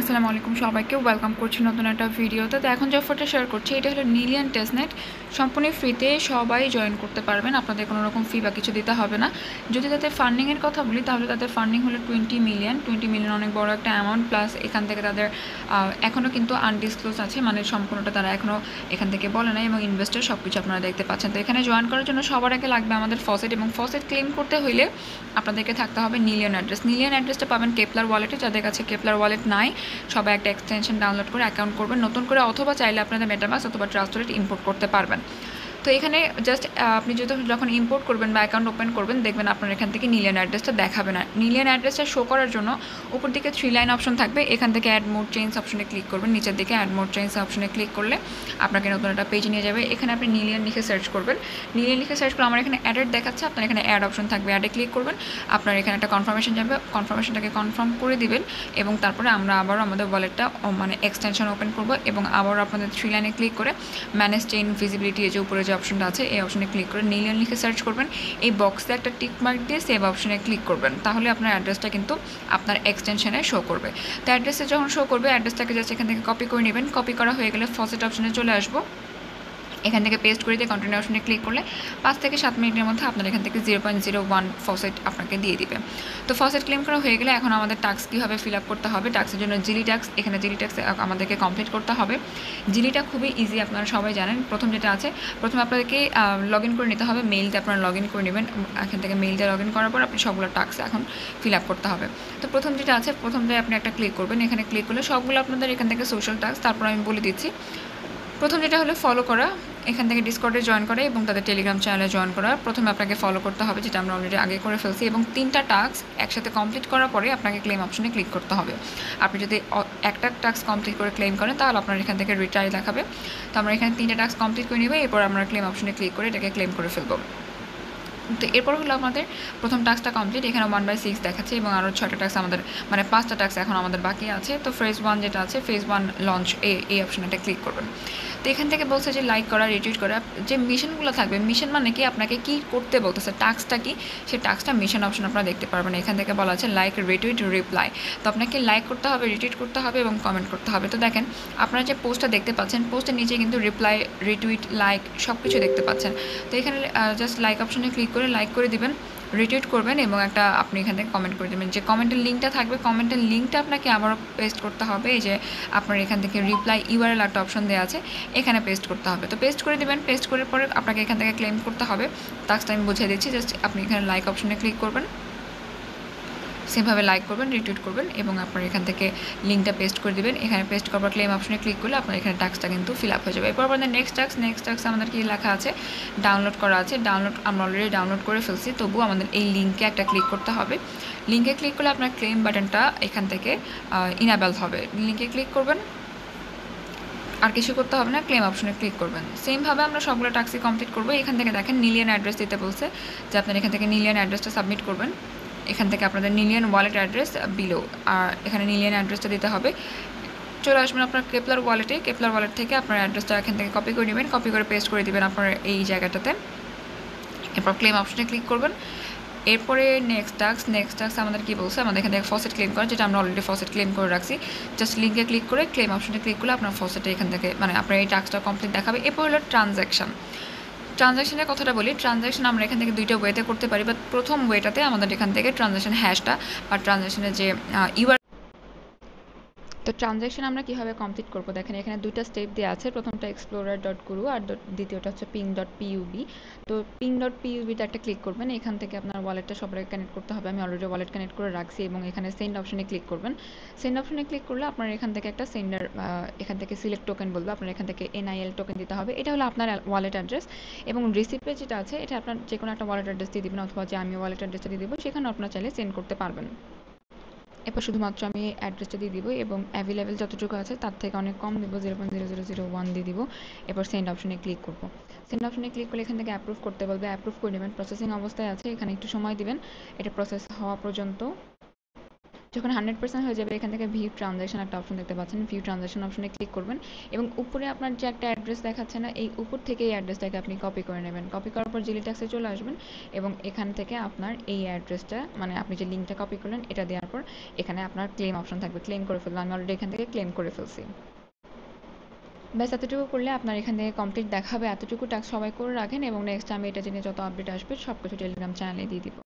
আসসালামু আলাইকুম সবাইকে ওয়েলকাম করছি নতুন একটা ভিডিওতে। তো এখন যে অফারটা শেয়ার করছি এটা হলো নিলিয়ান টেস্টনেট, সম্পূর্ণ ফ্রিতে সবাই জয়েন করতে পারবেন, আপনাদের কোনো রকম ফি বা কিছু দিতে হবে না। যদি তাদের ফান্ডিংয়ের কথা বলি তাহলে তাদের ফান্ডিং হলো 20 মিলিয়ন অনেক বড় একটা অ্যামাউন্ট। প্লাস এখান থেকে তাদের এখনও কিন্তু আনডিসক্লোজ আছে, মানে সম্পূর্ণটা তারা এখনও এখান থেকে বলে নাই, এবং ইনভেস্টর সব কিছু আপনারা দেখতে পাচ্ছেন। তো এখানে জয়েন করার জন্য সবার আগে লাগবে আমাদের ফসেট, এবং ফসেট ক্লেম করতে হইলে আপনাদেরকে থাকতে হবে নিলিয়ন অ্যাড্রেস। নিলিয়ন অ্যাড্রেসটা পাবেন কেপলার ওয়ালেটে। যাদের কাছে কেপলার ওয়ালেট নাই সবাই একটা এক্সটেনশন ডাউনলোড করে অ্যাকাউন্ট করবেন নতুন করে, অথবা চাইলে আপনাদের মেটামাক্স অথবা ট্রাস্ট ওয়ালেট ইম্পোর্ট করতে পারবেন। তো এখানে জাস্ট আপনি যখন ইম্পোর্ট করবেন বা অ্যাকাউন্ট ওপেন করবেন দেখবেন আপনার এখান থেকে নিলিয়ান অ্যাড্রেসটা দেখাবে না। নিলিয়ান অ্যাড্রেসটা শো করার জন্য উপর দিকে 3 লাইন অপশন থাকবে, এখান থেকে অ্যাড মোড চেঞ্জ অপশনে ক্লিক করবেন। নিচের দিকে অ্যাড মোড চেঞ্জ অপশনে ক্লিক করলে আপনাকে নতুন একটা পেজ নিয়ে যাবে। এখানে আপনি নিলিয়ান লিখে সার্চ করবেন। নিলিয়ান লিখে সার্চ করলে আমার এখানে অ্যাডেড দেখাচ্ছে, আপনার এখানে অ্যাড অপশন থাকবে, অ্যাডে ক্লিক করবেন। আপনার এখানে একটা কনফার্মেশন যাবে, কনফার্মেশনটাকে কনফার্ম করে দিবেন, এবং তারপরে আমরা আবারও আমাদের ওয়ালেটটা মানে এক্সটেনশন ওপেন করব, এবং আবারও আপনাদের 3 লাইনে ক্লিক করে ম্যানেজ চেইন ভিজিবিলিটি যে উপরে যে অপশনটা আছে এই অপশনে ক্লিক করে নিলিয়ন লিখে সার্চ করবেন। এই বক্সে একটা টিক মার্ক দিয়ে সেভ অপশনে ক্লিক করবেন, তাহলে আপনার অ্যাড্রেসটা কিন্তু আপনার এক্সটেনশনে শো করবে। তো অ্যাড্রেসে যখন শো করবে অ্যাড্রেসটাকে জাস্ট এখান থেকে কপি করে নেবেন। কপি করা হয়ে গেলে ফসেট অপশনে চলে আসবো, এখান থেকে পেস্ট করে দিয়ে কন্টিনিউ অপশনে ক্লিক করলে 5 থেকে 7 মিনিটের মধ্যে আপনার এখান থেকে 0.01 ফসেট আপনাকে দিয়ে দিবে। তো ফসেট ক্লেম করা হয়ে গেলে এখন আমাদের টাস্ক কীভাবে ফিল আপ করতে হবে, টাস্কের জন্য জিলি টাস্ক, এখানে জিলি টাস্ক আমাদেরকে কমপ্লিট করতে হবে। জিলিটা খুবই ইজি, আপনারা সবাই জানেন। প্রথম যেটা আছে, প্রথমে আপনাদেরকে লগ ইন করে নিতে হবে, মেইলতে আপনারা লগ ইন করে নেবেন। এখান থেকে মেইলতে লগ ইন করার পর আপনি সবগুলো টাস্ক এখন ফিল আপ করতে হবে। তো প্রথম যেটা আছে, প্রথমটায় আপনি একটা ক্লিক করবেন, এখানে ক্লিক করলে সবগুলো আপনাদের এখান থেকে সোশ্যাল টাস্ক। তারপর আমি বলে দিচ্ছি, প্রথম যেটা হলো ফলো করা, এখান থেকে ডিসকর্ডে জয়েন করা এবং তাদের টেলিগ্রাম চ্যানেলে জয়েন করা। প্রথমে আপনাকে ফলো করতে হবে, যেটা আমরা অলরেডি আগে করে ফেলছি, এবং 3টা টাস্ক একসাথে কমপ্লিট করার পরে আপনাকে ক্লেম অপশনে ক্লিক করতে হবে। আপনি যদি একটা টাস্ক কমপ্লিট করে ক্লেম করেন তাহলে আপনার এখান থেকে রিটার্ন দেখাবে। তো আমরা এখানে 3টা টাস্ক কমপ্লিট করে নেব, এরপর আমরা ক্লেম অপশনে ক্লিক করে এটাকে ক্লেম করে ফেলবো। তো এরপর হলো আমাদের প্রথম টাস্কটা কমপ্লিট, এখানে 1/6 দেখাচ্ছে, এবং আরও 6টা টাস্ক আমাদের, মানে 5টা টাস্ক এখন আমাদের বাকি আছে। তো ফেজ 1 যেটা আছে, ফেজ 1 লঞ্চ এই অপশনটা ক্লিক করবেন। তো এখান থেকে বলছে যে লাইক করা, রিটুইট করা, যে মিশনগুলো থাকবে, মিশন মানে কি, আপনাকে কি করতে বলতেছে, টাস্কটা কি, সেই টাস্কটা মিশন অপশন আপনারা দেখতে পারবেন। এখান থেকে বলা আছে লাইক, রিটুইট, রিপ্লাই। তো আপনাকে লাইক করতে হবে, রিটুইট করতে হবে এবং কমেন্ট করতে হবে। তো দেখেন আপনারা যে পোস্টটা দেখতে পাচ্ছেন, পোস্টের নিচে কিন্তু রিপ্লাই, রিটুইট, লাইক সব কিছু দেখতে পাচ্ছেন। তো এখানে জাস্ট লাইক অপশনে ক্লিক করে লাইক করে দিবেন, রিটুইট করবেন, এবং একটা আপনি এখান থেকে কমেন্ট করে দেবেন। যে কমেন্টের লিঙ্কটা থাকবে, কমেন্টের লিঙ্কটা আপনাকে আবারও পেস্ট করতে হবে। এই যে আপনার এখান থেকে রিপ্লাই ইউআরএল একটা অপশন দেওয়া আছে, এখানে পেস্ট করতে হবে। তো পেস্ট করে দেবেন, পেস্ট করার পরে আপনাকে এখান থেকে ক্লেম করতে হবে। টাস্কটা আমি বুঝিয়ে দিচ্ছি, জাস্ট আপনি এখানে লাইক অপশনে ক্লিক করবেন, সেমভাবে লাইক করবেন, রিটুইট করবেন, এবং আপনার এখান থেকে লিঙ্কটা পেস্ট করে দেবেন। এখানে পেস্ট করার ক্লেম অপশনে ক্লিক করলে আপনার এখানে টাস্কটা কিন্তু ফিল আপ হয়ে যাবে। এরপর আমাদের নেক্সট টাস্ক আমাদের কি লেখা আছে, ডাউনলোড করা আছে। ডাউনলোড আমরা অলরেডি ডাউনলোড করে ফেলছি, তবুও আমাদের এই লিঙ্কে একটা ক্লিক করতে হবে। লিঙ্কে ক্লিক করলে আপনার ক্লেম বাটনটা এখান থেকে ইনাবেল হবে। লিঙ্কে ক্লিক করবেন, আর কিছু করতে হবে না, ক্লেম অপশনে ক্লিক করবেন। সেমভাবে আমরা সবগুলো টাস্কই কমপ্লিট করবো। এখান থেকে দেখেন নিলিয়ন অ্যাড্রেস দিতে বলছে, যে আপনার এখান থেকে নিলিয়ন অ্যাড্রেসটা সাবমিট করবেন। এখান থেকে আপনাদের নিলিয়ন ওয়ালেট অ্যাড্রেস বিলো, আর এখানে নিলিয়ন অ্যাড্রেসটা দিতে হবে। চলে আসবেন আপনার কেপলার ওয়ালেটে, কেপলার ওয়ালেট থেকে আপনার অ্যাড্রেসটা এখান থেকে কপি করে নেবেন, কপি করে পেস্ট করে দেবেন আপনার এই জায়গাটাতে। এরপর ক্লেম অপশনে ক্লিক করবেন। এরপরে নেক্সট টাস্ক আমাদের কী বলছে, আমাদের এখান থেকে ফসেট ক্লেম করা, যেটা আমরা অলরেডি ফসেট ক্লেম করে রাখছি। জাস্ট লিঙ্কে ক্লিক করে ক্লেম অপশনে ক্লিক করলে আপনার ফসেটে এখান থেকে, মানে আপনার এই টাস্কটা কমপ্লিট দেখাবে। এরপর হলো ট্রানজ্যাকশনের কথাটা বলি। ট্রানজ্যাকশন আমরা এখান থেকে 2টা ওয়েতে করতে পারি, বাট প্রথম ওয়েটাতে আমাদের এখান থেকে ট্রানজ্যাকশন হ্যাশটা বা ট্রানজ্যাকশনের যে ইউআর, তো ট্রানজ্যাকশন আমরা কীভাবে কমপ্লিট করবো, দেখেন এখানে 2টা স্টেপ দেওয়া আছে। প্রথমটা explorer.guru আর দ্বিতীয়টা হচ্ছে ping.pub। তো ping.pub-তে একটা ক্লিক করবেন, এখান থেকে আপনার ওয়ালেটটা সবার আগে কানেক্ট করতে হবে। আমি অলরেডি ওয়ালেট কানেক্ট করে রাখছি, এবং এখানে সেন্ড অপশনে ক্লিক করবেন। সেন্ড অপশনে ক্লিক করলে আপনার এখান থেকে একটা সেন্ডার, এখান থেকে সিলেক্ট টোকেন বলবে, আপনার এখান থেকে NIL টোকেন দিতে হবে। এটা হলো আপনার ওয়ালেট অ্যাড্রেস, এবং রিসিপ্টে যেটা আছে এটা আপনার যে কোনো একটা ওয়ালেট অ্যাড্রেস দিয়ে দিবেন, অথবা যে আমি ওয়ালেট অ্যাড্রেসটা দিয়ে দিব সেখানে আপনার চাইলে সেন্ড করতে পারবেন। এরপর শুধুমাত্র আমি অ্যাড্রেসটা দিয়ে দিব, এবং অ্যাভেলেবেল যতটুকু আছে তার থেকে অনেক কম দিব, 0.0001 দিয়ে দিব। এরপর সেন্ড অপশনে ক্লিক করব। সেন্ড অপশনে ক্লিক করলে এখান থেকে অ্যাপ্রুভ করতে বলবে, অ্যাপ্রুভ করে নেবেন। প্রসেসিং অবস্থায় আছে, এখানে একটু সময় দিবেন এটা প্রসেস হওয়া পর্যন্ত। যখন 100% হয়ে যাবে এখান থেকে ভিউ ট্রানজ্যাকশন একটা অপশন দেখতে পাচ্ছেন, ভিউ ট্রানজ্যাকশন অপশনে ক্লিক করবেন এবং উপরে আপনার যে একটা অ্যাড্রেস দেখাচ্ছে না, এই উপর থেকে এই অ্যাড্রেসটাকে আপনি কপি করে নেবেন। কপি করার পর জিলি ট্যাক্সে চলে আসবেন এবং এখান থেকে আপনার এই অ্যাড্রেসটা মানে আপনি যে লিঙ্কটা কপি করলেন এটা দেওয়ার পর এখানে আপনার ক্লেম অপশন থাকবে, ক্লেম করে ফেলবেন। আমি অলরেডি এখান থেকে ক্লেম করে ফেলছি। ব্যাস এতটুকু করলে আপনার এখান থেকে কমপ্লিট দেখাবে। এতটুকু টাস্ক সবাই করে রাখেন এবং নেক্সট আমি এটা জেনে যত আপডেট আসবে সব কিছু টেলিগ্রাম চ্যানেলে দিয়ে দিব।